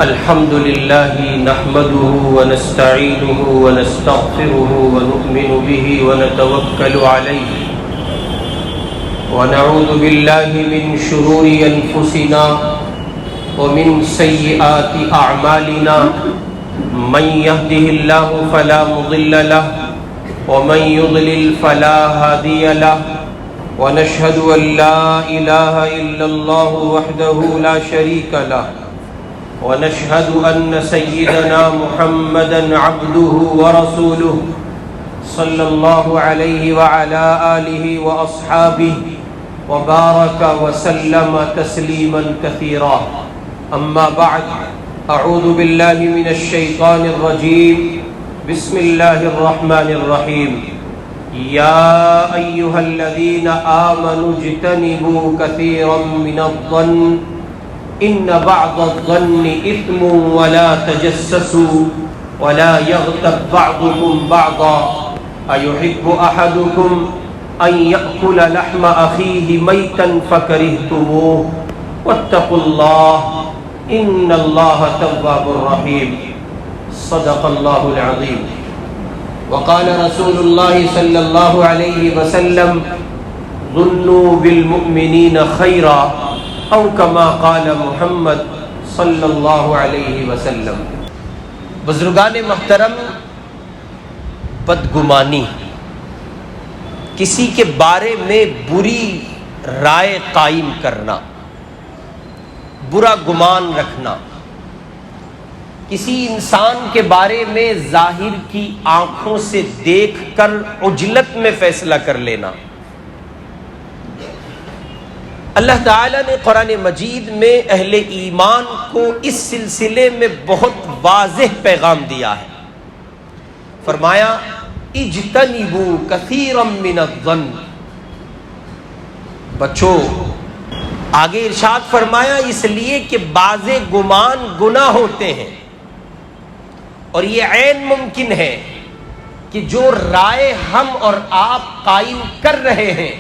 الحمد لله نحمده ونستعينه ونستغفره ونؤمن به ونتوكل عليه ونعوذ بالله من شرور أنفسنا ومن سيئات أعمالنا من يهده الله فلا مضل له ومن يضلل فلا هادي له ونشهد أن لا إله إلا الله وحده لا شريك له ونشهد أن سيدنا محمدًا عبده ورسوله صلى الله عليه وعلى آله وأصحابه وبارك وسلم تسليما كثيرا. أما بعد، أعوذ بالله من الشيطان الرجيم. بسم الله الرحمن الرحيم. يا أيها الذين آمنوا اجتنبوا كثيرا من الظن إن بعض الظن إثم ولا تجسسوا ولا يغتب بعضكم بعضا أيحب أحدكم أن يأكل لحم أخيه ميتا فكرهتموه واتقوا الله إن الله تواب رحيم. صدق الله العظيم. وقال رسول الله صلى الله عليه وسلم ظنوا بالمؤمنين خيرا او کما قال محمد صلی اللہ علیہ وسلم. بزرگان محترم، بدگمانی، کسی کے بارے میں بری رائے قائم کرنا، برا گمان رکھنا، کسی انسان کے بارے میں ظاہر کی آنکھوں سے دیکھ کر عجلت میں فیصلہ کر لینا. اللہ تعالیٰ نے قرآن مجید میں اہل ایمان کو اس سلسلے میں بہت واضح پیغام دیا ہے. فرمایا اجتنبوا کثیرا من الظن. بچو، آگے ارشاد فرمایا اس لیے کہ بعض گمان گناہ ہوتے ہیں، اور یہ عین ممکن ہے کہ جو رائے ہم اور آپ قائم کر رہے ہیں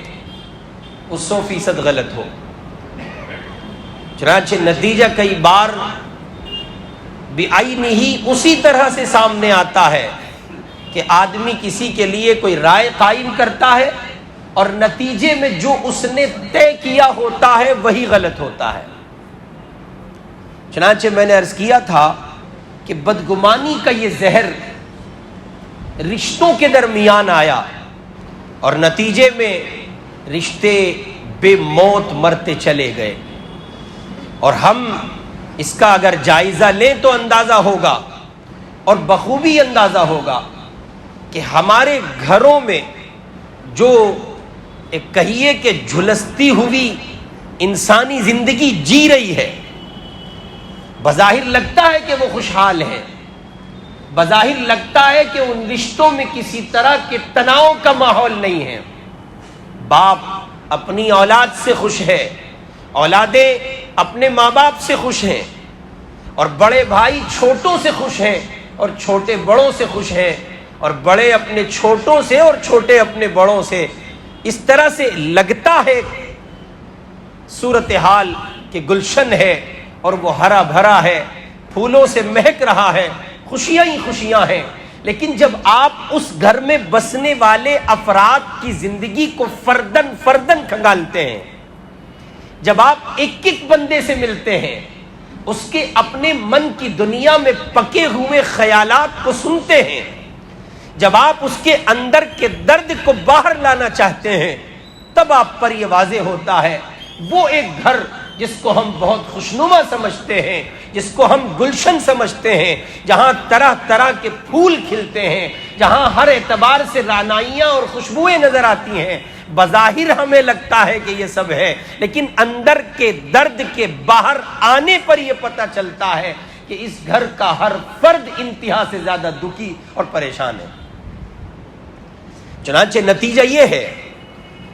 وہ 100% غلط ہو. چنانچہ نتیجہ کئی بار بعینہ ہی اسی طرح سے سامنے آتا ہے کہ آدمی کسی کے لیے کوئی رائے قائم کرتا ہے اور نتیجے میں جو اس نے طے کیا ہوتا ہے وہی غلط ہوتا ہے. چنانچہ میں نے عرض کیا تھا کہ بدگمانی کا یہ زہر رشتوں کے درمیان آیا اور نتیجے میں رشتے بے موت مرتے چلے گئے. اور ہم اس کا اگر جائزہ لیں تو اندازہ ہوگا اور بخوبی اندازہ ہوگا کہ ہمارے گھروں میں جو ایک کہیے کہ جھلستی ہوئی انسانی زندگی جی رہی ہے، بظاہر لگتا ہے کہ وہ خوشحال ہے، بظاہر لگتا ہے کہ ان رشتوں میں کسی طرح کے تناؤ کا ماحول نہیں ہے. باپ اپنی اولاد سے خوش ہے، اولادیں اپنے ماں باپ سے خوش ہیں، اور بڑے بھائی چھوٹوں سے خوش ہیں اور چھوٹے بڑوں سے خوش ہیں، اور بڑے اپنے چھوٹوں سے اور چھوٹے اپنے بڑوں سے. اس طرح سے لگتا ہے صورتحال کہ گلشن ہے اور وہ ہرا بھرا ہے، پھولوں سے مہک رہا ہے، خوشیاں ہی خوشیاں ہیں. لیکن جب آپ اس گھر میں بسنے والے افراد کی زندگی کو فردن فردن کھنگالتے ہیں، جب آپ ایک ایک بندے سے ملتے ہیں، اس کے اپنے من کی دنیا میں پکے ہوئے خیالات کو سنتے ہیں، جب آپ اس کے اندر کے درد کو باہر لانا چاہتے ہیں، تب آپ پر یہ واضح ہوتا ہے وہ ایک گھر جس کو ہم بہت خوشنما سمجھتے ہیں، جس کو ہم گلشن سمجھتے ہیں، جہاں طرح طرح کے پھول کھلتے ہیں، جہاں ہر اعتبار سے رعنائیاں اور خوشبوئیں نظر آتی ہیں، بظاہر ہمیں لگتا ہے کہ یہ سب ہے، لیکن اندر کے درد کے باہر آنے پر یہ پتہ چلتا ہے کہ اس گھر کا ہر فرد انتہا سے زیادہ دکھی اور پریشان ہے. چنانچہ نتیجہ یہ ہے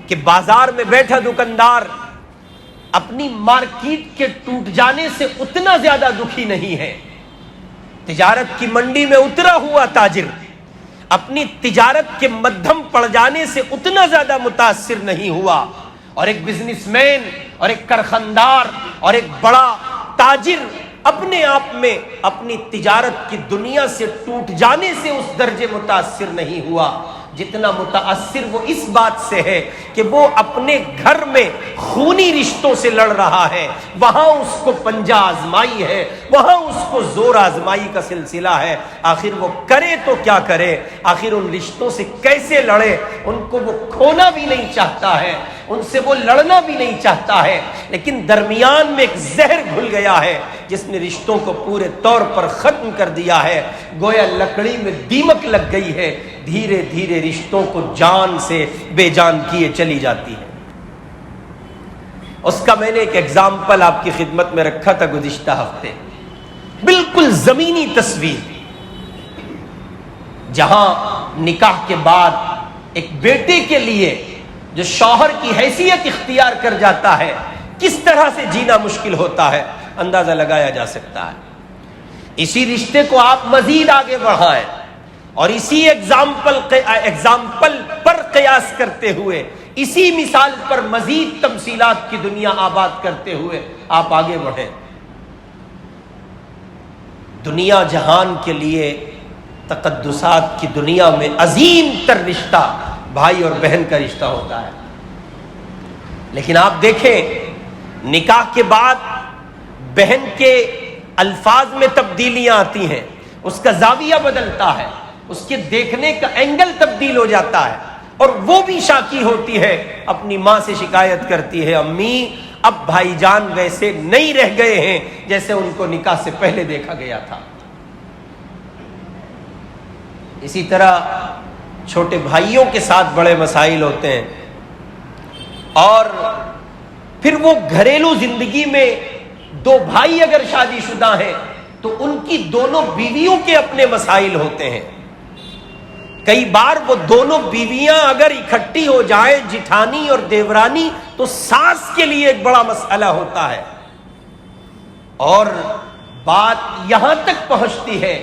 کہ بازار میں بیٹھا دکاندار اپنی مارکیٹ کے ٹوٹ جانے سے اتنا زیادہ دکھی نہیں ہے، تجارت کی منڈی میں اترا ہوا تاجر اپنی تجارت کے مدھم پڑ جانے سے اتنا زیادہ متاثر نہیں ہوا، اور ایک بزنس مین اور ایک کارخاندار اور ایک بڑا تاجر اپنے آپ میں اپنی تجارت کی دنیا سے ٹوٹ جانے سے اس درجے متاثر نہیں ہوا جتنا متاثر وہ اس بات سے ہے کہ وہ اپنے گھر میں خونی رشتوں سے لڑ رہا ہے، وہاں اس کو پنجہ آزمائی ہے، وہاں اس کو زور آزمائی کا سلسلہ ہے، آخر وہ کرے تو کیا کرے، آخر ان رشتوں سے کیسے لڑے، ان کو وہ کھونا بھی نہیں چاہتا ہے، ان سے وہ لڑنا بھی نہیں چاہتا ہے، لیکن درمیان میں ایک زہر گھل گیا ہے جس نے رشتوں کو پورے طور پر ختم کر دیا ہے، گویا لکڑی میں دیمک لگ گئی ہے، دھیرے دھیرے رشتوں کو جان سے بے جان کیے چلی جاتی ہے۔ اس کا میں نے ایک ایگزامپل آپ کی خدمت میں رکھا تھا گزشتہ ہفتے، بالکل زمینی تصویر، جہاں نکاح کے بعد ایک بیٹے کے لیے جو شوہر کی حیثیت اختیار کر جاتا ہے کس طرح سے جینا مشکل ہوتا ہے اندازہ لگایا جا سکتا ہے۔ اسی رشتے کو آپ مزید آگے بڑھائیں اور اسی ایگزامپل پر قیاس کرتے ہوئے، اسی مثال پر مزید تمثیلات کی دنیا آباد کرتے ہوئے آپ آگے بڑھیں۔ دنیا جہان کے لیے تقدسات کی دنیا میں عظیم تر رشتہ بھائی اور بہن کا رشتہ ہوتا ہے، لیکن آپ دیکھیں نکاح کے بعد بہن کے الفاظ میں تبدیلیاں آتی ہیں، اس کا زاویہ بدلتا ہے، اس کے دیکھنے کا اینگل تبدیل ہو جاتا ہے، اور وہ بھی شاکی ہوتی ہے، اپنی ماں سے شکایت کرتی ہے، امی اب بھائی جان ویسے نہیں رہ گئے ہیں جیسے ان کو نکاح سے پہلے دیکھا گیا تھا۔ اسی طرح چھوٹے بھائیوں کے ساتھ بڑے مسائل ہوتے ہیں، اور پھر وہ گھریلو زندگی میں دو بھائی اگر شادی شدہ ہیں تو ان کی دونوں بیویوں کے اپنے مسائل ہوتے ہیں۔ کئی بار وہ دونوں بیویاں اگر اکٹھی ہو جائیں، جٹھانی اور دیورانی، تو ساس کے لیے ایک بڑا مسئلہ ہوتا ہے، اور بات یہاں تک پہنچتی ہے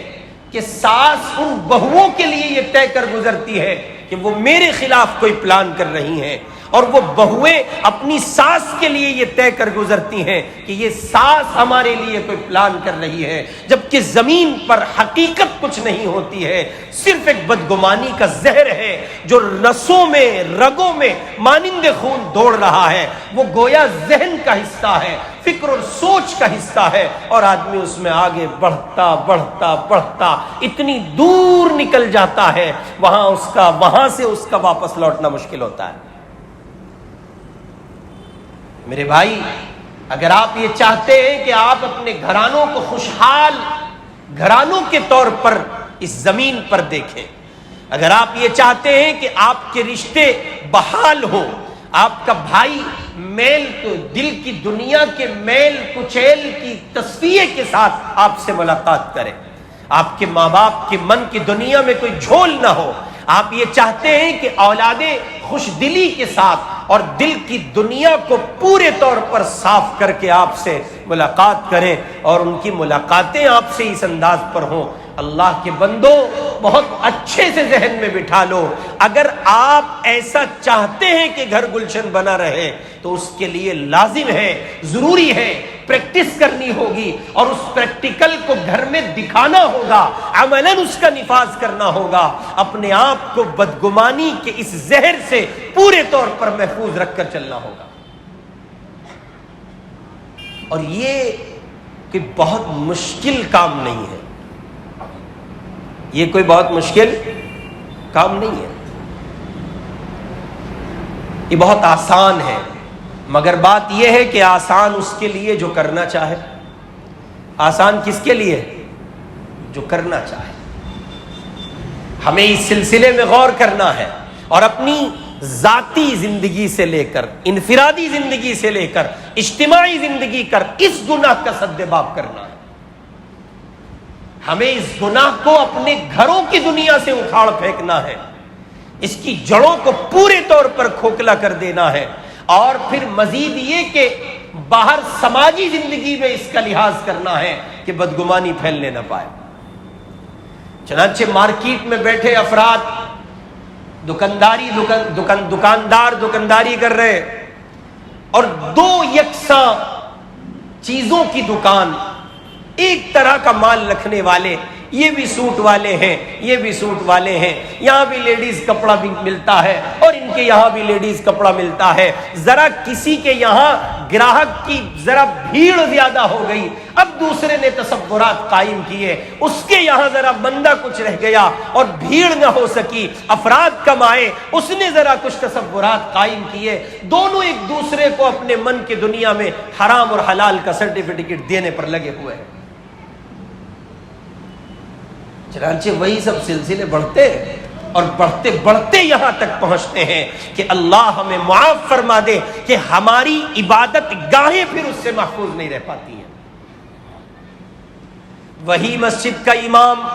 کہ ساس ان بہوؤں کے لیے یہ طے کر گزرتی ہے کہ وہ میرے خلاف کوئی پلان کر رہی ہیں، اور وہ بہویں اپنی ساس کے لیے یہ طے کر گزرتی ہیں کہ یہ ساس ہمارے لیے کوئی پلان کر رہی ہے، جبکہ زمین پر حقیقت کچھ نہیں ہوتی ہے، صرف ایک بدگمانی کا زہر ہے جو نسوں میں رگوں میں مانند خون دوڑ رہا ہے، وہ گویا ذہن کا حصہ ہے، فکر اور سوچ کا حصہ ہے، اور آدمی اس میں آگے بڑھتا بڑھتا بڑھتا اتنی دور نکل جاتا ہے، وہاں سے اس کا واپس لوٹنا مشکل ہوتا ہے۔ میرے بھائی، اگر آپ یہ چاہتے ہیں کہ آپ اپنے گھرانوں کو خوشحال گھرانوں کے طور پر اس زمین پر دیکھیں، اگر آپ یہ چاہتے ہیں کہ آپ کے رشتے بحال ہوں، آپ کا بھائی میل کو دل کی دنیا کے میل کچیل کی تصفیے کے ساتھ آپ سے ملاقات کرے، آپ کے ماں باپ کے من کی دنیا میں کوئی جھول نہ ہو، آپ یہ چاہتے ہیں کہ اولادیں خوش دلی کے ساتھ اور دل کی دنیا کو پورے طور پر صاف کر کے آپ سے ملاقات کریں، اور ان کی ملاقاتیں آپ سے اس انداز پر ہوں، اللہ کے بندو بہت اچھے سے ذہن میں بٹھا لو، اگر آپ ایسا چاہتے ہیں کہ گھر گلشن بنا رہے تو اس کے لیے لازم ہے، ضروری ہے، پریکٹس کرنی ہوگی، اور اس پریکٹیکل کو گھر میں دکھانا ہوگا، عملاً اس کا نفاذ کرنا ہوگا، اپنے آپ کو بدگمانی کے اس زہر سے پورے طور پر محفوظ رکھ کر چلنا ہوگا۔ اور یہ کوئی بہت مشکل کام نہیں ہے، یہ کوئی بہت مشکل کام نہیں ہے، یہ بہت آسان ہے، مگر بات یہ ہے کہ آسان اس کے لیے جو کرنا چاہے۔ آسان کس کے لیے؟ جو کرنا چاہے۔ ہمیں اس سلسلے میں غور کرنا ہے، اور اپنی ذاتی زندگی سے لے کر انفرادی زندگی سے لے کر اجتماعی زندگی کر اس گناہ کا سدباب کرنا ہے۔ ہمیں اس گناہ کو اپنے گھروں کی دنیا سے اکھاڑ پھینکنا ہے، اس کی جڑوں کو پورے طور پر کھوکھلا کر دینا ہے، اور پھر مزید یہ کہ باہر سماجی زندگی میں اس کا لحاظ کرنا ہے کہ بدگمانی پھیلنے نہ پائے۔ چنانچہ مارکیٹ میں بیٹھے افراد دکاندار دکانداری کر رہے، اور دو یکساں چیزوں کی دکان، ایک طرح کا مال رکھنے والے، یہ بھی سوٹ والے ہیں، یہ بھی سوٹ والے ہیں، یہاں بھی لیڈیز کپڑا بھی ملتا ہے اور ان کے یہاں بھی لیڈیز کپڑا ملتا ہے۔ ذرا کسی کے یہاں گراہک کی ذرا بھیڑ زیادہ ہو گئی، اب دوسرے نے تصورات قائم کیے، اس کے یہاں ذرا بندہ کچھ رہ گیا اور بھیڑ نہ ہو سکی، افراد کم آئے، اس نے ذرا کچھ تصورات قائم کیے، دونوں ایک دوسرے کو اپنے من کی دنیا میں حرام اور حلال کا سرٹیفکیٹ دینے پر لگے ہوئے ہیں۔ چنانچہ وہی سب سلسلے بڑھتے اور بڑھتے بڑھتے یہاں تک پہنچتے ہیں کہ اللہ ہمیں معاف فرما دے کہ ہماری عبادت گاہیں پھر اس سے محفوظ نہیں رہ پاتی ہیں۔ وہی مسجد کا امام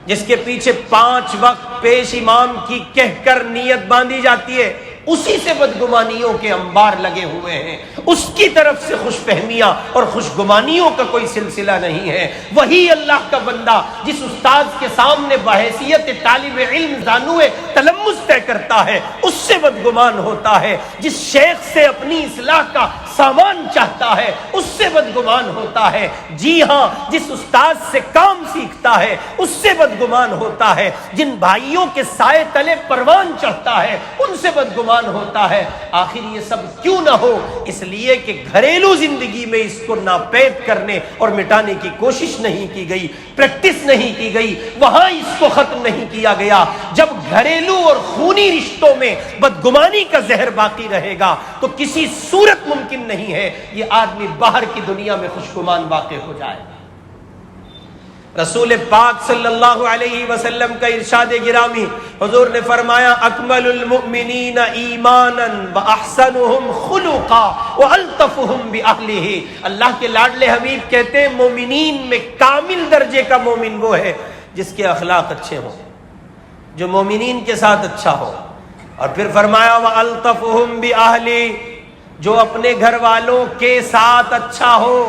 جس کے پیچھے 5 وقت پیش امام کی کہہ کر نیت باندھی جاتی ہے، اسی سے بدگمانیوں کے انبار لگے ہوئے ہیں، اس کی طرف سے خوش فہمیاں اور خوش گمانیوں کا کوئی سلسلہ نہیں ہے۔ وہی اللہ کا بندہ جس استاد کے سامنے بحیثیت طالب علم زانوئے تلمس طے کرتا ہے، اس سے بدگمان ہوتا ہے۔ جس شیخ سے اپنی اصلاح کا سامان چاہتا ہے، اس سے بدگمان ہوتا ہے۔ جی ہاں، جس استاد سے کام سیکھتا ہے، اس سے بدگمان ہوتا ہے۔ جن بھائیوں کے سائے تلے پروان چڑھتا ہے، ان سے بدگمان ہوتا ہے۔ آخر یہ سب کیوں نہ ہو؟ اس لیے کہ گھریلو زندگی میں اس کو ناپید کرنے اور مٹانے کی کوشش نہیں کی گئی، پریکٹس نہیں کی گئی، وہاں اس کو ختم نہیں کیا گیا۔ جب گھریلو اور خونی رشتوں میں بدگمانی کا زہر باقی رہے گا تو کسی صورت ممکن نہیں ہے یہ آدمی باہر کی دنیا میں خوشگمان واقع ہو جائے۔ رسول پاک صلی اللہ علیہ وسلم کا ارشاد گرامی، حضور نے فرمایا اکمل المؤمنین ایمانا واحسنهم خلقا والطفهم باہلہ۔ اللہ کے لاڈلے حبیب کہتے ہیں مومنین میں کامل درجے کا مومن وہ ہے جس کے اخلاق اچھے ہوں، جو مومنین کے ساتھ اچھا ہو۔ اور پھر فرمایا والطفهم باہلہ، جو اپنے گھر والوں کے ساتھ اچھا ہو۔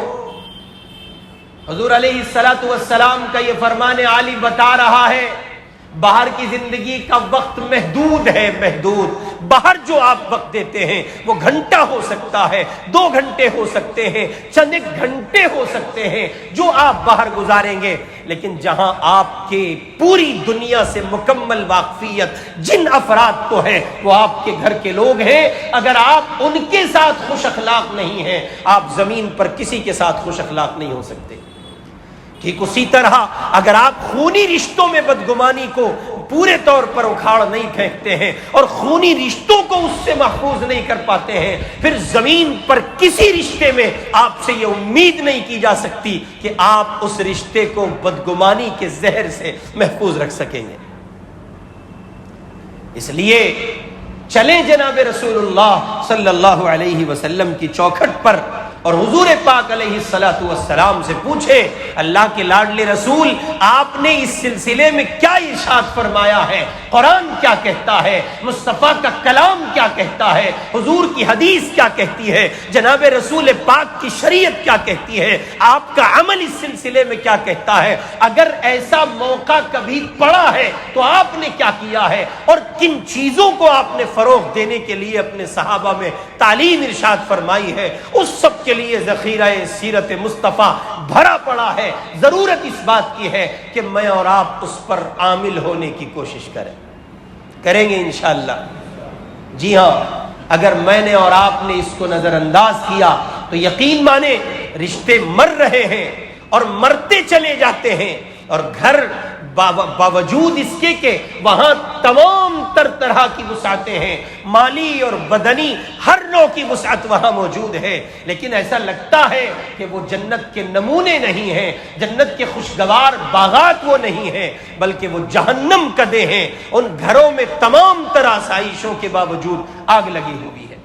حضور علیہ السلام کا یہ فرمان عالی بتا رہا ہے باہر کی زندگی کا وقت محدود ہے، محدود۔ باہر جو آپ وقت دیتے ہیں وہ گھنٹہ ہو سکتا ہے، 2 گھنٹے ہو سکتے ہیں، چند ایک گھنٹے ہو سکتے ہیں جو آپ باہر گزاریں گے، لیکن جہاں آپ کے پوری دنیا سے مکمل واقفیت جن افراد کو ہے وہ آپ کے گھر کے لوگ ہیں۔ اگر آپ ان کے ساتھ خوش اخلاق نہیں ہیں، آپ زمین پر کسی کے ساتھ خوش اخلاق نہیں ہو سکتے۔ ٹھیک اسی طرح اگر آپ خونی رشتوں میں بدگمانی کو پورے طور پر اکھاڑ نہیں پھینکتے ہیں اور خونی رشتوں کو اس سے محفوظ نہیں کر پاتے ہیں، پھر زمین پر کسی رشتے میں آپ سے یہ امید نہیں کی جا سکتی کہ آپ اس رشتے کو بدگمانی کے زہر سے محفوظ رکھ سکیں گے۔ اس لیے چلیں جناب رسول اللہ صلی اللہ علیہ وسلم کی چوکھٹ پر اور حضور پاک علیہ السلام سے پوچھے اللہ کے لاڈلے رسول آپ نے اس سلسلے میں کیا ارشاد فرمایا ہے، قرآن کیا کہتا ہے، مصطفیٰ کا کلام کیا کہتا ہے، حضور کی حدیث کیا کہتی ہے، جناب رسول پاک کی شریعت کیا کہتی ہے، آپ کا عمل اس سلسلے میں کیا کہتا ہے، اگر ایسا موقع کبھی پڑا ہے تو آپ نے کیا کیا ہے، اور کن چیزوں کو آپ نے فروغ دینے کے لیے اپنے صحابہ میں تعلیم ارشاد فرمائی ہے، اس سب کے لیے ذخیرہ سیرت مصطفیٰ بھرا پڑا ہے۔ ضرورت اس بات کی ہے کہ میں اور آپ اس پر عامل ہونے کی کوشش کریں گے انشاءاللہ۔ جی ہاں، اگر میں نے اور آپ نے اس کو نظر انداز کیا تو یقین مانے رشتے مر رہے ہیں اور مرتے چلے جاتے ہیں، اور گھر باوجود اس کے کہ وہاں تمام تر طرح کی وسعتیں ہیں، مالی اور بدنی ہر نوع کی وسعت وہاں موجود ہے، لیکن ایسا لگتا ہے کہ وہ جنت کے نمونے نہیں ہیں، جنت کے خوشگوار باغات وہ نہیں ہیں، بلکہ وہ جہنم کدے ہیں۔ ان گھروں میں تمام تر آسائشوں کے باوجود آگ لگی ہوئی ہے۔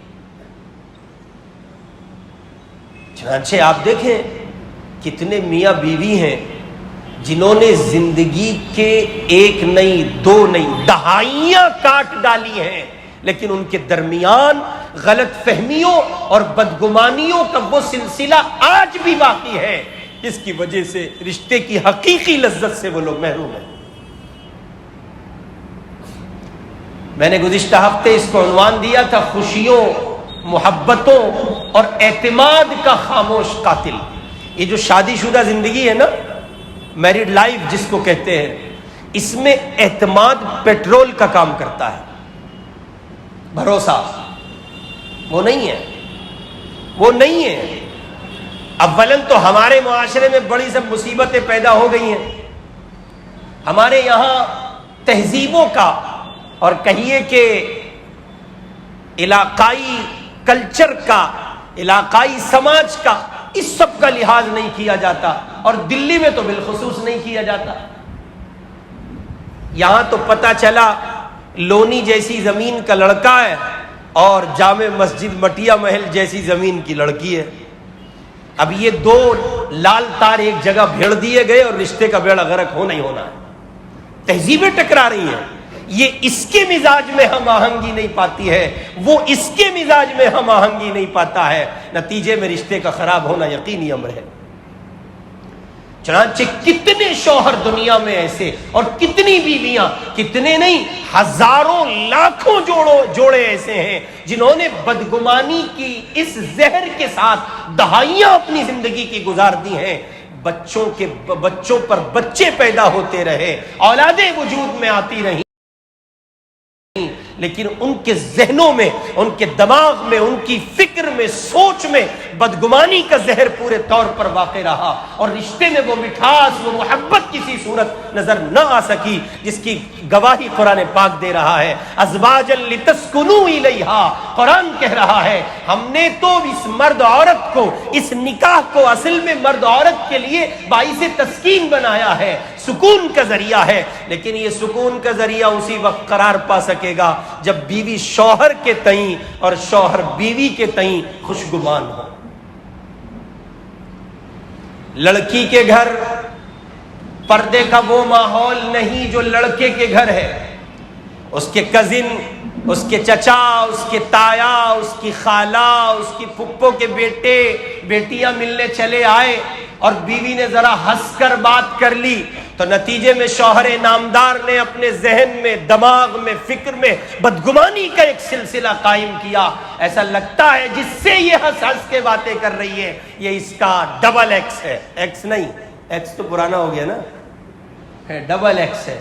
چنانچہ آپ دیکھیں کتنے میاں بیوی ہیں جنہوں نے زندگی کے 1 نہیں 2 نہیں دہائیاں کاٹ ڈالی ہیں، لیکن ان کے درمیان غلط فہمیوں اور بدگمانیوں کا وہ سلسلہ آج بھی باقی ہے، اس کی وجہ سے رشتے کی حقیقی لذت سے وہ لوگ محروم ہیں۔ میں نے گزشتہ ہفتے اس کو عنوان دیا تھا خوشیوں محبتوں اور اعتماد کا خاموش قاتل. یہ جو شادی شدہ زندگی ہے نا، میریڈ لائف جس کو کہتے ہیں، اس میں اعتماد پیٹرول کا کام کرتا ہے. بھروسہ وہ نہیں ہے، وہ نہیں ہے. اولاً تو ہمارے معاشرے میں بڑی سب مصیبتیں پیدا ہو گئی ہیں. ہمارے یہاں تہذیبوں کا اور کہیے کہ علاقائی کلچر کا، علاقائی سماج کا، اس سب کا لحاظ نہیں کیا جاتا، اور دلی میں تو بالخصوص نہیں کیا جاتا. یہاں تو پتہ چلا لونی جیسی زمین کا لڑکا ہے اور جامع مسجد مٹیا محل جیسی زمین کی لڑکی ہے. اب یہ دو لال تار ایک جگہ بھیڑ دیے گئے اور رشتے کا بیڑا غرق ہونا ہی ہونا ہے. تہذیبیں ٹکرا رہی ہیں. یہ اس کے مزاج میں ہم آہنگی نہیں پاتی ہے، وہ اس کے مزاج میں ہم آہنگی نہیں پاتا ہے، نتیجے میں رشتے کا خراب ہونا یقینی امر ہے. چنانچہ کتنے شوہر دنیا میں ایسے، اور کتنی بیویاں، کتنے نہیں ہزاروں لاکھوں جوڑے ایسے ہیں جنہوں نے بدگمانی کی اس زہر کے ساتھ دہائیاں اپنی زندگی کی گزار دی ہیں. بچوں پر بچے پیدا ہوتے رہے، اولادیں وجود میں آتی رہیں، لیکن ان کے ذہنوں میں، ان کے دماغ میں، ان کی فکر میں، سوچ میں بدگمانی کا زہر پورے طور پر واقع رہا، اور رشتے میں وہ مٹھاس، وہ محبت کسی صورت نظر نہ آ سکی جس کی گواہی قرآن پاک دے رہا ہے. ازواجا لتسکنوا الیہا، قرآن کہہ رہا ہے ہم نے تو اس مرد عورت کو، اس نکاح کو اصل میں مرد عورت کے لیے باعث تسکین بنایا ہے، سکون کا ذریعہ ہے. لیکن یہ سکون کا ذریعہ اسی وقت قرار پا سکے گا جب بیوی شوہر کے تئیں اور شوہر بیوی کے تئیں خوشگمان ہو. لڑکی کے گھر پردے کا وہ ماحول نہیں جو لڑکے کے گھر ہے. اس کے کزن، اس کے چچا، اس کے تایا، اس کی خالہ، اس کی پھپھو کے بیٹے بیٹیاں ملنے چلے آئے اور بیوی نے ذرا ہنس کر بات کر لی، تو نتیجے میں شوہر نامدار نے اپنے ذہن میں، دماغ میں، فکر میں بدگمانی کا ایک سلسلہ قائم کیا. ایسا لگتا ہے جس سے یہ ہنس ہنس کے باتیں کر رہی ہے یہ اس کا ڈبل ایکس ہے. ایکس نہیں، ایکس تو پرانا ہو گیا نا، ڈبل ایکس ہے.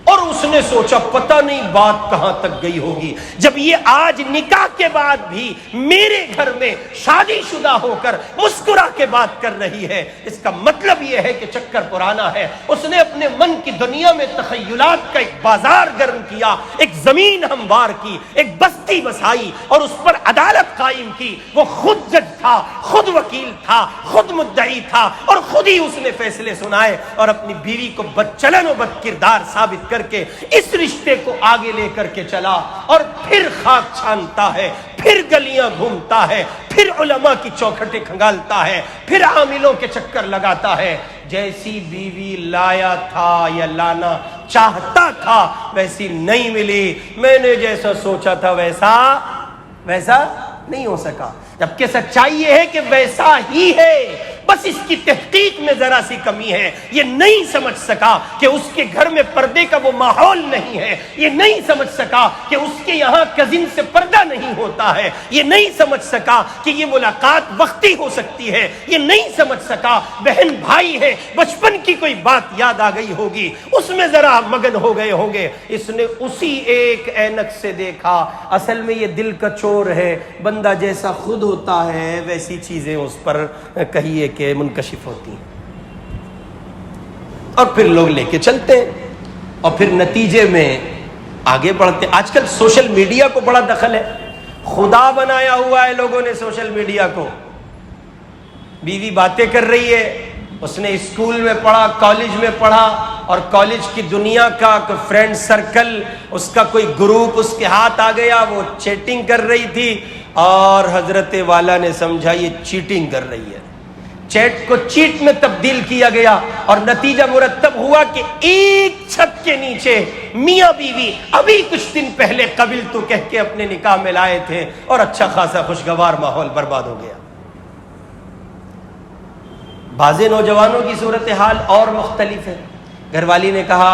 اور اس نے سوچا پتہ نہیں بات کہاں تک گئی ہوگی جب یہ آج نکاح کے بعد بھی میرے گھر میں شادی شدہ ہو کر مسکرا کے بات کر رہی ہے. اس کا مطلب یہ ہے کہ چکر پرانا ہے. اس نے اپنے من کی دنیا میں تخیلات کا ایک بازار گرم کیا، ایک زمین ہموار کی، ایک بستی بسائی اور اس پر عدالت قائم کی. وہ خود جج تھا، خود وکیل تھا، خود مدعی تھا، اور خود ہی اس نے فیصلے سنائے، اور اپنی بیوی کو بدچلن و بد کردار ثابت کر کے اس رشتے کو آگے لے کر کے چلا. اور پھر خاک چھانتا ہے، پھر گلیاں گھومتا ہے، پھر علماء کی چوکھٹیں کھنگالتا ہے، پھر عاملوں کے چکر لگاتا ہے. جیسی بیوی لایا تھا یا لانا چاہتا تھا ویسی نہیں ملی. میں نے جیسا سوچا تھا ویسا نہیں ہو سکا. جبکہ سچائی یہ ہے کہ ویسا ہی ہے، بس اس کی تحقیق میں ذرا سی کمی ہے. یہ نہیں سمجھ سکا کہ اس کے گھر میں پردے کا وہ ماحول نہیں ہے. یہ نہیں سمجھ سکا کہ اس کے یہاں کزن سے پردہ نہیں ہوتا ہے. یہ نہیں سمجھ سکا کہ یہ ملاقات وقتی ہو سکتی ہے. یہ نہیں سمجھ سکا بہن بھائی ہے، بچپن کی کوئی بات یاد آ گئی ہوگی، اس میں ذرا مگن ہو گئے ہوں گے. اس نے اسی ایک اینک سے دیکھا اصل میں یہ دل کا چور ہے. بندہ جیسا خود ہوتا ہے ویسی چیزیں اس پر کہیے کہ منکشف ہوتی ہیں، اور پھر لوگ لے کے چلتے ہیں، اور پھر نتیجے میں آگے بڑھتے. آج کل سوشل میڈیا کو بڑا دخل ہے، خدا بنایا ہوا ہے لوگوں نے سوشل میڈیا کو. بیوی باتیں کر رہی ہے، اس نے اسکول میں پڑھا، کالج میں پڑھا، اور کالج کی دنیا کا کوئی فرینڈ سرکل، اس کا کوئی گروپ اس کے ہاتھ آ گیا، وہ چیٹنگ کر رہی تھی، اور حضرت والا نے سمجھا یہ چیٹنگ کر رہی ہے. چیٹ کو چیٹ میں تبدیل کیا گیا، اور نتیجہ مرتب ہوا کہ ایک چھت کے نیچے میاں بیوی ابھی کچھ دن پہلے قبل تو کہہ کے اپنے نکاح میں لائے تھے، اور اچھا خاصا خوشگوار ماحول برباد ہو گیا. بعض نوجوانوں کی صورتحال اور مختلف ہے. گھر والی نے کہا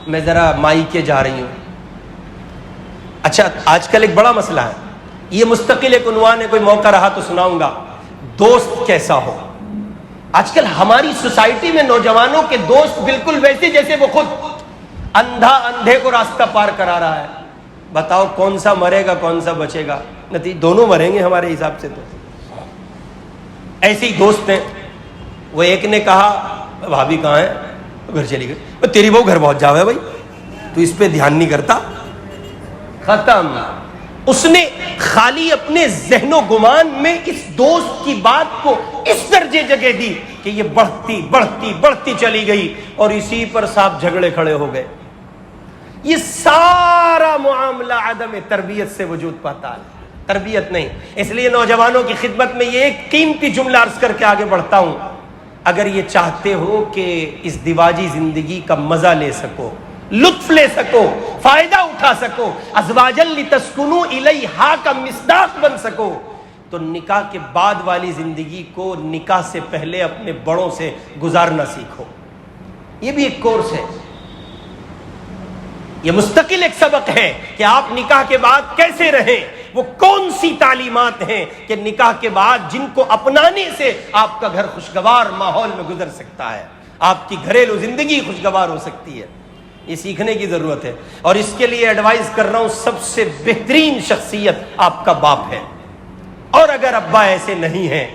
میں ذرا مائکے جا رہی ہوں. اچھا آج کل ایک بڑا مسئلہ ہے، یہ مستقل ایک عنوان ہے، کوئی موقع رہا تو سناؤں گا، دوست کیسا ہو۔ آج کل ہماری سوسائٹی میں نوجوانوں کے دوست بالکل ویسے جیسے وہ خود، اندھا اندھے کو راستہ پار کرا رہا ہے۔ بتاؤ کون سا مرے گا کون سا بچے گا؟ نتیجہ دونوں مریں گے ہمارے حساب سے۔ تو ایسے ہی دوست ہیں، وہ ایک نے کہا بھابھی کہاں ہے؟ گھر چلی گئی۔ تیری بہو گھر پہنچ جاوے بھائی، تو اس پہ دھیان نہیں کرتا۔ ختم۔ اس نے خالی اپنے ذہن و گمان میں اس دوست کی بات کو اس درجے جگہ دی کہ یہ بڑھتی بڑھتی بڑھتی چلی گئی، اور اسی پر صاحب جھگڑے کھڑے ہو گئے۔ یہ سارا معاملہ عدم تربیت سے وجود پاتا ہے، تربیت نہیں۔ اس لیے نوجوانوں کی خدمت میں یہ ایک قیمتی جملہ عرض کر کے آگے بڑھتا ہوں، اگر یہ چاہتے ہو کہ اس دیواجی زندگی کا مزہ لے سکو، لطف لے سکو، فائدہ اٹھا سکو، ازواجا لتسکنوا الیہا کا مصداق بن سکو، تو نکاح کے بعد والی زندگی کو نکاح سے پہلے اپنے بڑوں سے گزارنا سیکھو۔ یہ بھی ایک کورس ہے، یہ مستقل ایک سبق ہے کہ آپ نکاح کے بعد کیسے رہیں۔ وہ کون سی تعلیمات ہیں کہ نکاح کے بعد جن کو اپنانے سے آپ کا گھر خوشگوار ماحول میں گزر سکتا ہے، آپ کی گھریلو زندگی خوشگوار ہو سکتی ہے۔ یہ سیکھنے کی ضرورت ہے، اور اس کے لیے ایڈوائز کر رہا ہوں، سب سے بہترین شخصیت آپ کا باپ ہے۔ اور اگر ابا ایسے نہیں ہیں،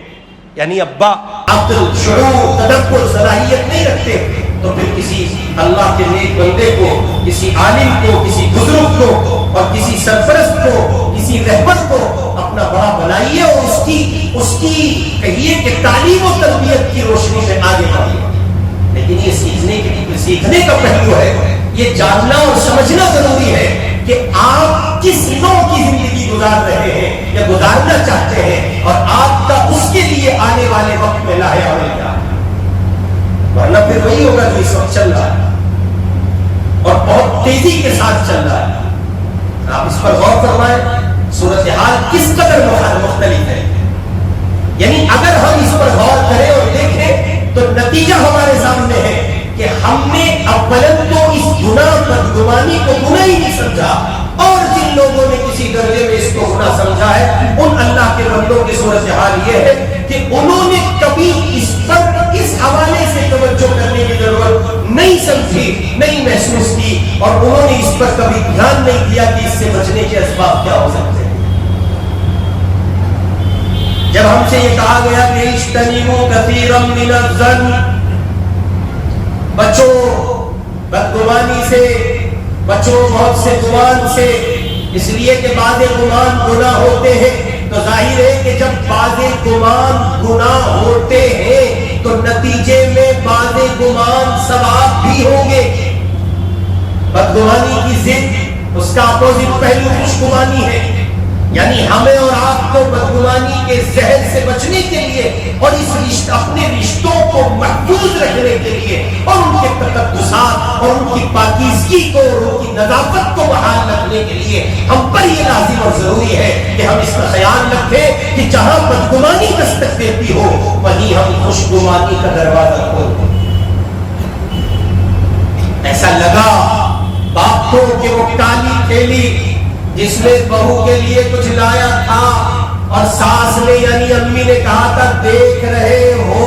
یعنی ابا عقل، شعور، تدبر، صلاحیت نہیں رکھتے، تو پھر کسی اللہ کے نیک بندے کو، کسی عالم کو، کسی بزرگ کو، اور کسی سرپرست کو، کسی رہبر کو اپنا بڑا بنائیے، اور اس کی کہیے کہ تعلیم و تربیت کی روشنی میں آگے بڑھیے۔ لیکن یہ سیکھنے کا پہلو ہے، یہ جاننا اور سمجھنا ضروری ہے کہ آپ کس نوع کی زندگی گزار رہے ہیں یا گزارنا چاہتے ہیں، اور آپ کا اس کے لیے آنے والے وقت میں لاہے عمل کیا ہے۔ ورنہ پھر وہی ہوگا جو اس وقت چل رہا ہے، اور بہت تیزی کے ساتھ چل رہا ہے۔ آپ اس پر غور فرمائیں، صورتحال کس قدر مختلف ہے۔ یعنی اگر ہم اس پر غور کریں اور دیکھیں تو نتیجہ ہمارے سامنے ہے کہ ہم نے اولن تو اس گناہ بدگمانی کو گناہ ہی نہیں سمجھا، اور جن لوگوں نے کسی درجے میں اس کو گناہ سمجھا ہے، ان اللہ کے بندوں کی صورتحال یہ ہے کہ انہوں نے کبھی اس پر اس حوالے سے توجہ کرنے کی ضرورت نہیں سمجھی، نہیں محسوس کی، اور انہوں نے اس پر کبھی دھیان نہیں دیا کہ اس سے بچنے کے اسباب کیا ہو سکتے ہیں۔ جب ہم سے یہ کہا گیا کہ اجتنبوا کثیرا من الظن، بچو بدگمانی سے، بچو بہت سے گمان سے، اس لیے کہ بعض گمان گناہ ہوتے ہیں، تو ظاہر ہے کہ جب بعض گمان گناہ ہوتے ہیں تو نتیجے میں بعض گمان ثواب بھی ہوں گے۔ بدگمانی کی ضد، اس کا اپوزٹ پہلو خوشگمانی ہے، یعنی ہمیں اور آپ کو بدگمانی کے زہر سے بچنے کے لیے، اور اس اپنے رشتوں کو محفوظ رکھنے کے لیے، اور ان کے تقدسات اور ان کی پاکیزگی کو اور ان کی نظافت کو بحال رکھنے کے لیے ہم پر یہ لازم اور ضروری ہے کہ ہم اس کا خیال رکھیں کہ جہاں بدگمانی دستک دیتی ہو وہیں ہم خوشگمانی کا دروازہ کھول دیں۔ ایسا لگا باپ کو کہ وہ کالی تھیلی جس میں بہو کے لیے کچھ لایا تھا، اور ساس نے یعنی امی نے کہا تھا دیکھ رہے ہو،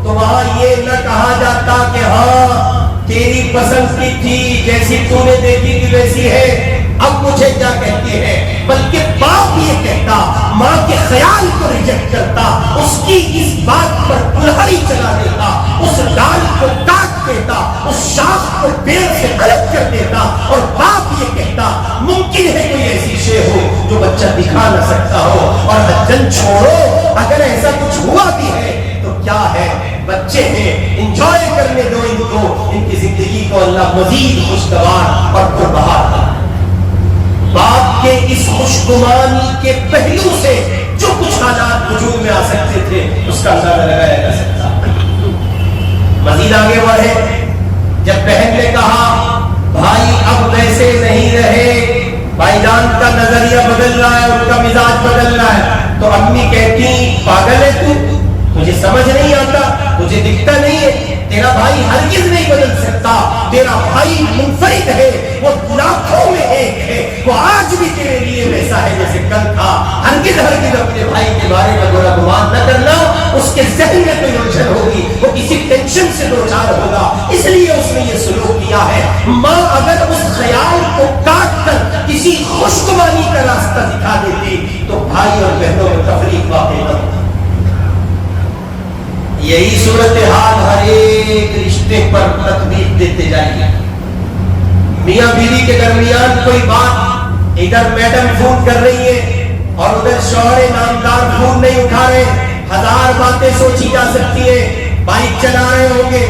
تو وہاں یہ نہ کہا جاتا کہ ہاں تیری پسند کی تھی، جیسی تو نے دیکھی تھی ویسی ہے، اب مجھے کیا کہتی ہے، بلکہ باپ یہ کہتا، ماں کے خیال کو ریجیکٹ کرتا، اس کی اس بات پر کلہڑی چلا دیتا، اس ڈال کو کاٹ دیتا، اس شاخ کو پیر سے الگ کر دیتا، اور باپ یہ کہتا ممکن ہے کوئی ایسی شے ہو جو بچہ دکھا نہ سکتا ہو، اور حجن چھوڑو اگر ایسا کچھ ہوا بھی ہے تو کیا ہے، بچے ہیں، انجوائے کرنے دو ان کو، ان کی زندگی کو اللہ مزید خوشگوار اور پربہار بنائے۔ باپ کے اس خوشگمانی کے پہلو سے جو کچھ حالات وجود میں آ سکتے تھے اس کا اندازہ لگایا جا سکتا۔ مزید آگے بڑھے، جب بہن نے کہا بھائی اب ویسے نہیں رہے، بھائی جان کا نظریہ بدل رہا ہے، ان کا مزاج بدل رہا ہے، تو امی کہتی پاگل ہے تو، تجھے سمجھ نہیں آتا، تجھے مجھے دکھتا نہیں ہے، تیرا بھائی ہرگز نہیں بدل سکتا، تیرا بھائی منفرد ہے، وہ لاکھوں میں ایک ہے، وہ آج بھی تیرے لیے ویسا ہے جیسے کل تھا۔ ہرگز ہرگز اپنے بھائی کے بارے میں برا گمان نہ کرنا، اس کے ذہن میں کوئی الجھن ہوگی، وہ کسی ٹینشن سے دوچار ہوگا، اس لیے اس نے یہ سلوک کیا ہے۔ ماں اگر اس خیال کو کاٹ کر کسی خوشگوانی کا راستہ دکھا دیتی تو بھائی اور بہنوں میں تفریق واقع نہ ہوتا۔ یہی صورتحال ہر ایک رشتے پر تطبیق دیتے جائیے۔ میاں بیوی کے درمیان کوئی بات، ادھر میڈم فون کر رہی ہے اور ادھر شوہر نامدار فون نہیں اٹھا رہے، ہزار باتیں سوچی جا سکتی ہے، بائک چلا رہے ہوں گے،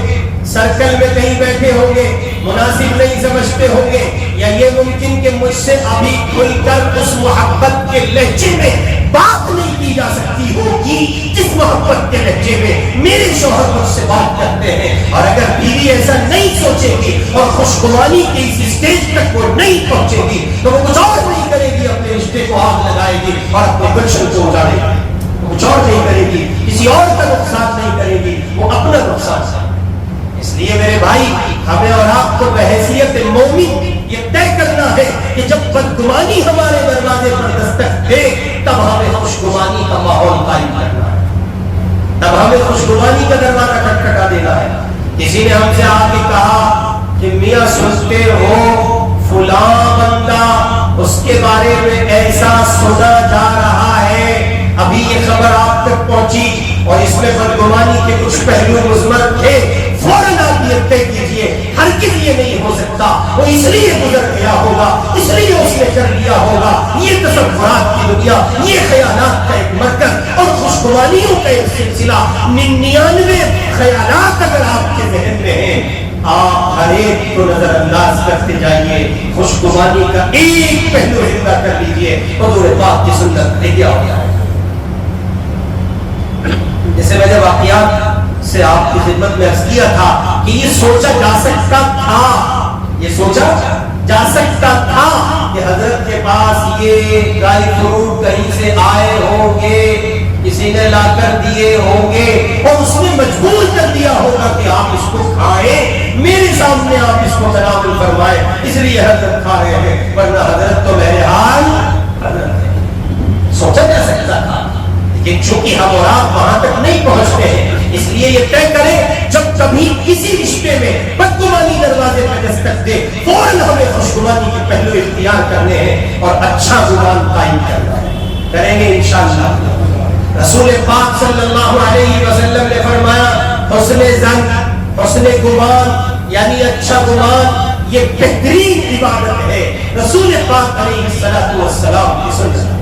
سرکل میں کہیں بیٹھے ہوں گے، مناسب نہیں سمجھتے ہوں گے، یا یہ ممکن کہ مجھ سے ابھی کھل کر اس محبت کے لہجے میں بات نہیں کی جا سکتی ہوگی جس محبت کے لہجے میں میرے شوہر مجھ سے بات کرتے ہیں۔ اور اگر بیوی ایسا نہیں سوچے گی اور خوشگوانی کی اس اسٹیج تک وہ نہیں پہنچے گی تو وہ کچھ اور نہیں کرے گی، اپنے رشتے کو آگ لگائے گی اور اپنے گلشن کو اجاڑے گی، کچھ اور نہیں کرے گی، کسی اور کا نقصان نہیں کرے گی، وہ اپنا نقصان سے۔ اس لیے میرے بھائی، ہمیں اور آپ کو بحیثیت مومن یہ طے کرنا ہے کہ جب بدگمانی ہمارے دروازے پر دستک دے تب ہمیں خوشگوانی کا ماحول قائم کرنا ہے، تب ہمیں خوشگوانی کا دروازہ کھٹکھٹا دینا ہے۔ کسی نے ہم سے آ کے کہا کہ میاں سنتے ہو فلاں بندہ، اس کے بارے میں ایسا سنا جا رہا ہے، ابھی یہ خبر آپ تک پہنچی اور اس میں بدگمانی کے کچھ پہلو مضمر تھے، فوراً آپ یہ طے کیجیے ہرگز یہ نہیں ہو سکتا، وہ اس لیے گزر گیا ہوگا، اس لیے اس نے کر لیا ہوگا۔ یہ تصورات کی دنیا، یہ خیالات کا ایک مرکز اور خوشگوانیوں کا ایک سلسلہ، 99 خیالات اگر آپ کے ذہن میں ہیں، آپ ہر ایک کو نظر انداز کرتے جائیے، خوشگوانی کا ایک پہلو زندہ کر لیجیے، حضور پاک کی سنت احیا ہو جائے۔ جیسے میں نے واقعات سے آپ کی خدمت میں عرض کیا تھا کہ یہ سوچا جا سکتا تھا، یہ سوچا جا سکتا تھا کہ حضرت کے پاس یہ ڈرائی فروٹ کہیں سے آئے ہوں گے، کسی نے لا کر دیے ہوں گے اور اس نے مجبور کر دیا ہوگا کہ آپ اس کو کھائیں، میرے سامنے آپ اس کو تناول فرمائیں، اس لیے حضرت کھا رہے ہیں، ورنہ حضرت تو بہرحال حضرت ہے۔ سوچا جا سکتا تھا، لیکن چونکہ ہم اور آپ وہاں تک نہیں پہنچتے ہیں، اس لیے یہ طے کریں جب کبھی کسی رشتے میں بدگمانی دروازے پر دستک دے فوراً ہمیں خوشگوانی کے پہلو اختیار کرنے ہیں اور اچھا گمان قائم کرنا ہے، کریں گے انشاءاللہ۔ رسول پاک صلی اللہ علیہ وسلم نے فرمایا حسن ظن، حسن گمان یعنی اچھا گمان یہ بہترین عبادت ہے، رسول پاک علیہ السلام کی سنت۔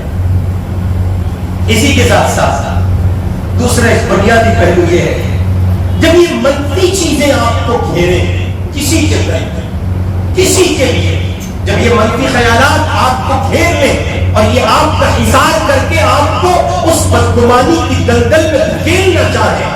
اسی کے ساتھ ساتھ دوسرا ایک بنیادی پہلو یہ ہے، جب یہ منفی چیزیں آپ کو گھیریں کسی کے لیے، جب یہ منفی خیالات آپ کو گھیر لیں اور یہ آپ کا حصار کر کے آپ کو اس بدگمانی کی دلدل میں دھکیلنا چاہیں،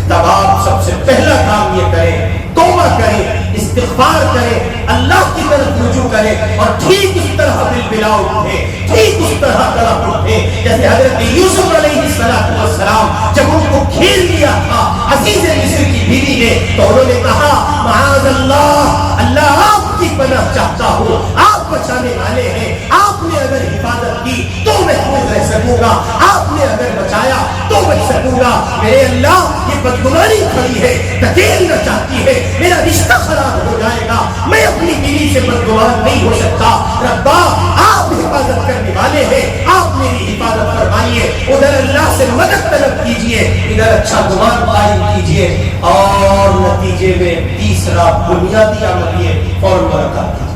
تب آپ سب سے پہلا کام یہ کریں، توبہ کریں، استغفار کریں، اللہ کی طرف رجوع کریں اور ٹھیک اس طرح بالبلا اٹھیں، ٹھیک اس طرح تڑپ اٹھیں جیسے حضرت یوسف علیہ السلام جب ان کو گھیر لیا تھا عزیز مصر کی بیوی نے، تو انہوں نے کہا معاذ اللہ، اللہ آپ کی پناہ چاہتا ہوں، آپ بچانے والے ہیں، آپ نے اگر حفاظت کی تو محفوظ رہ سکوں گا، آپ نے اگر بچایا تو بچ سکوں گا، میرے اللہ یہ بدگمانی کھڑی ہے، دھکیلنا چاہتی ہے، میرا رشتہ خراب ہو جائے گا، میں اپنی بیوی سے بدگمان نہیں ہو سکتا، ربا آپ حفاظت کرنے والے ہیں، آپ میری حفاظت فرمائیے، ادھر اللہ سے مدد طلب کیجئے، ادھر اچھا گمان قائم کیجئے، اور نتیجے میں تیسرا بنیادی عمل یہ فوراً ملاقات کیجئے،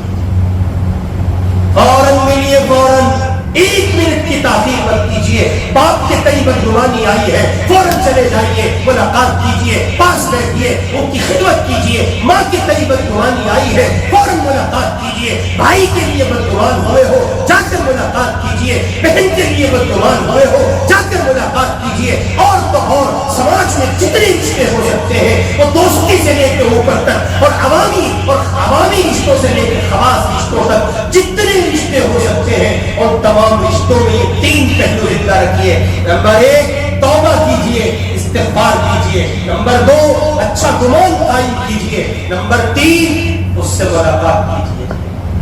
فوراً ملیے، فوراً 1 منٹ کی تاخیر مت کیجیے، باپ کے کئی بدگمانی آئی ہے فوراً چلے جائیے، ملاقات کیجیے، پاس بیٹھیے، ان کی خدمت کیجیے، ماں کی کئی بدگمانی آئی ہے فوراً ملاقات کیجیے، بھائی کے لیے بدگمان ہوئے ہو جا کر ملاقات کیجیے، بہن کے لیے بدگمان ہوئے ہو جا کر ملاقات کیجیے، اور تو اور سماج میں جتنے رشتے ہو سکتے ہیں وہ دوستی سے لے کے اوپر تک اور عوامی رشتوں سے لے کے خاص رشتوں تک جتنے رشتے ہو سکتے ہیں اور تمام رشتوں میں یہ 3 پہلو زندہ رکھیے۔ نمبر 1 توبہ کیجیے، استغفار کیجیے، کیجیے، نمبر 2 اچھا گمان قائم کیجیے، نمبر 3 اس سے ملاقات کیجیے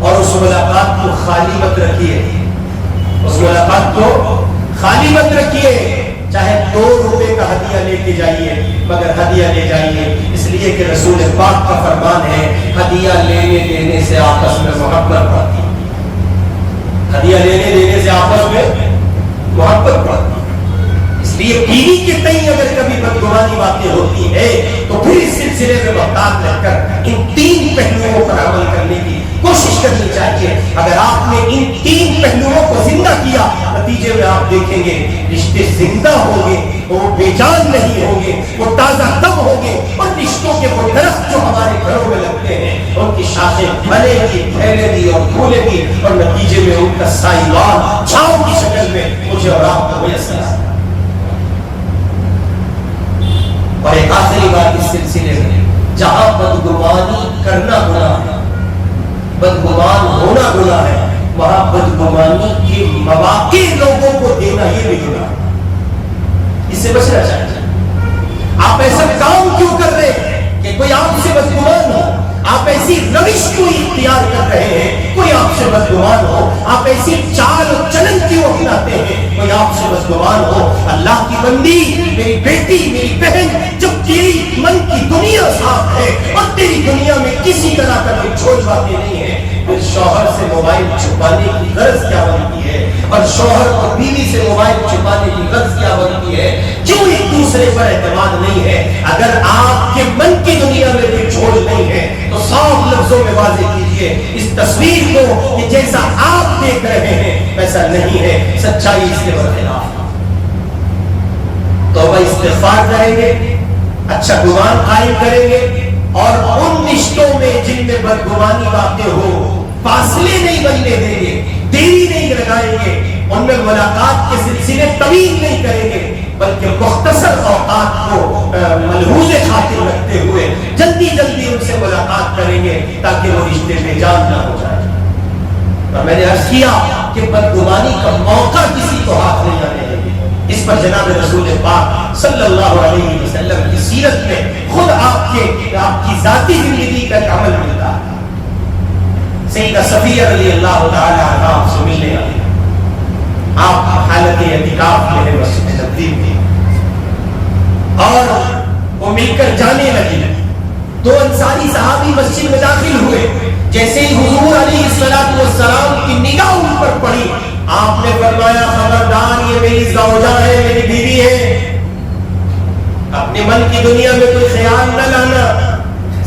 اور اس ملاقات کو خالی مت رکھیے، اس ملاقات کو خالی مت رکھیے، چاہے 2 روپے کا ہدیہ لے کے جائیے مگر ہدیہ لے جائیے، اس لیے کہ رسول پاک کا فرمان ہے ہدیہ لینے دینے سے آپس میں محبت بڑھتی ہے، ہدیہ لینے دینے سے آپس میں محبت بڑھتی ہے، اس لیے بیوی کے تئیں اگر کبھی بدگمانی باتیں ہوتی ہے تو پھر اس سلسلے میں محتاط رہ کر ان 3 پہلوؤں پر عمل کرنے کی کوشش کرنی چاہیے۔ اگر آپ نے ان 3 پہلوؤں کو زندہ کیا، نتیجے میں آپ دیکھیں گے رشتے زندہ ہوں گے، وہ بے جان نہیں ہوں گے، وہ تازہ دم ہوں گے، اور رشتوں کے وہ درخت جو ہمارے گھروں میں لگتے ہیں ان کی شاخیں پھلے گی، پھیلے گی اور پھولے گی، اور نتیجے میں ان کا سائیوان چھاؤں کی شکل میں مجھے اور آپ کو میسر آتا ہے۔ اور ایک آخری بات اس سلسلے میں، جہاں بدگمانی کرنا گناہ ہے، بدگمان ہونا گناہ ہے، وہاں بدگمانی کے مواقع لوگوں کو دینا یہ بھی گناہ ہے، اس سے بچنا چاہیے۔ آپ ایسا کام کیوں کر رہے ہیں کہ کوئی آپ سے بدگمان ہو؟ آپ ایسی روش کیوں اختیار کر رہے ہیں کوئی آپ سے بدگمان ہو؟ آپ ایسی چال و چلن کیوں اپناتے ہیں کوئی آپ سے بدگمان ہو؟ اللہ کی بندی، میری بیٹی، میری بہن، جب تیری من کی دنیا صاف ہے اور تیری دنیا میں کسی طرح کا کوئی چھوٹ باتیں نہیں ہے، پھر شوہر سے موبائل چھپانے کی غرض کیا بنتی ہے؟ اور شوہر اور بیوی سے موبائل چھپانے کی غرض کیا بنتی ہے؟ کیوں ایک دوسرے پر اعتماد نہیں ہے؟ اگر آپ کے من کی دنیا میں کوئی چھوٹ نہیں ہے تو صاف لفظوں میں واضح کیجئے اس تصویر کو کہ جیسا آپ دیکھ رہے ہیں ویسا نہیں ہے، سچائی اس کے برخلاف۔ توبہ استغفار کریں گے، اچھا گمان قائم کریں گے، اور ان رشتوں میں جن میں بدگمانی باتیں ہو فاصلے نہیں بننے دیں گے، دیری نہیں لگائیں گے، ان میں ملاقات کے سلسلے طویل نہیں کریں گے، بلکہ مختصر اوقات کو ملحوظ خاطر رکھتے ہوئے جلدی جلدی ان سے ملاقات کریں گے تاکہ وہ رشتے بے جان نہ ہو جائے۔ اور میں نے عرض کیا کہ بدگمانی کا موقع کسی کو ہاتھ نہیں آنے دیں گے۔ اس پر جناب رسول پاک صلی اللہ علیہ وسلم کی سیرت میں خود آپ کی ذاتی زندگی کا عمل ملتا ہے۔ سیدہ صفیہ رضی اللہ تعالی عنہا آپ سے ملنے آئی، آپ حالت اعتکاف میں مسجد نبوی میں، اور وہ مل کر جانے لگی۔ 2 انصاری صحابی مسجد میں داخل ہوئے، جیسے ہی حضور علیہ السلام کی نگاہ ان پر پڑی، آپ نے فرمایا خبردار یہ میری زوجہ ہے، میری بیوی ہے، اپنے من کی دنیا میں کوئی خیال نہ لانا۔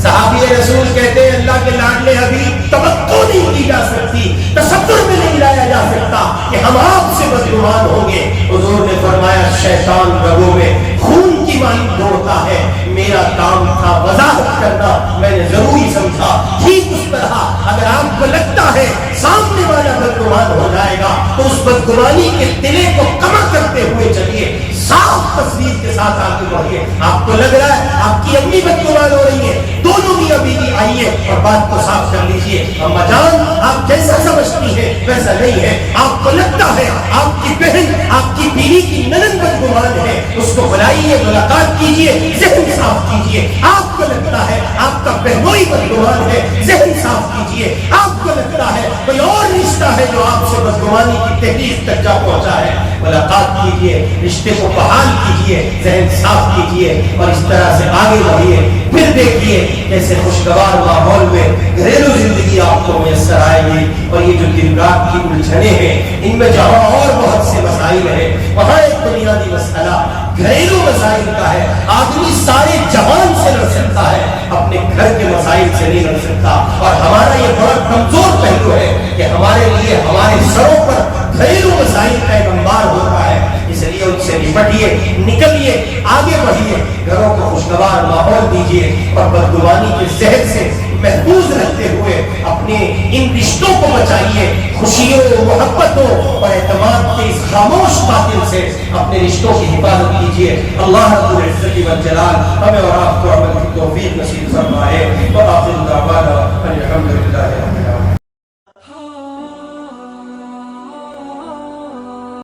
صحابی رسول کہتے ہیں اللہ کے لاڈلے حبیب، توقع نہیں کی جا سکتی، تصور میں نہیں لایا جا سکتا کہ ہم آپ سے بدگمان ہوں گے۔ حضور نے فرمایا شیطان رگوں میں خون کی مانند دوڑتا ہے، میرا کام تھا وضاحت کرنا، میں نے ضروری سمجھا۔ ٹھیک اس طرح اگر آپ کو لگتا ہے سامنے والا بدگمان ہو جائے گا تو اس بدگمانی کے تلے کو کما کرتے ہوئے چلیے، صاف تصویر کے ساتھ آگے بڑھیے۔ آپ کو لگ رہا ہے آپ کی امی بدگمان ہو رہی ہے، دونوں میاں بیوی آئیے اور بات کو صاف کر لیجیے۔ اما جان آپ جیسا سمجھتی ہے ویسا نہیں ہے، آپ کو لگتا ہے آپ کی بہن، آپ کی بیوی کی ننند بدگمان ہے، اس کو بلائیے، ملاقات کیجیے، ذہن صاف کیجیے۔ آپ کو لگتا ہے آپ کا بہنوئی بدگمان ہے، ذہن صاف کیجیے۔ آپ کو لگتا ہے کوئی اور رشتہ ہے جو آپ سے بدگمانی کی تحریر تک جا پہنچا ہے، ملاقات کیجیے، رشتے کو بحال کیجیے، ذہن صاف کیجیے، اور اس طرح سے آگے بڑھیے۔ پھر دیکھیے کیسے خوشگوار ماحول میں گھریلو زندگی آپ کو میسر آئے گی، اور یہ جو دن رات کی الجھنیں ہیں ان میں جہاں اور بہت سے مسائل ہیں وہاں ایک بنیادی مسئلہ گھریلو مسائل کا ہے۔ آدمی سارے جہان سے لڑ سکتا ہے، اپنے گھر کے مسائل سے نہیں لڑ سکتا، اور ہمارا یہ بڑا کمزور پہلو ہے کہ ہمارے لیے ہمارے سروں پر گھریلو مسائل کا ایک انبار ہوتا ہے۔ اس لیے ان سے نپٹیے، نکلیے، آگے بڑھیے، گھروں کو خوشگوار ماحول دیجیے، اور بدگمانی کے زہر سے محفوظ رہتے ہوئے اپنے ان رشتوں کو بچائیے۔ خوشیوں، محبتوں اور اعتماد کے اس خاموش باطل سے اپنے رشتوں کی حفاظت کیجیے۔ اللہ رب العزت والجلال ہمیں اور آپ کو عمل کی توفیق نصیب فرمائے۔ وآخر دعوانا ان الحمد للہ رب العالمین۔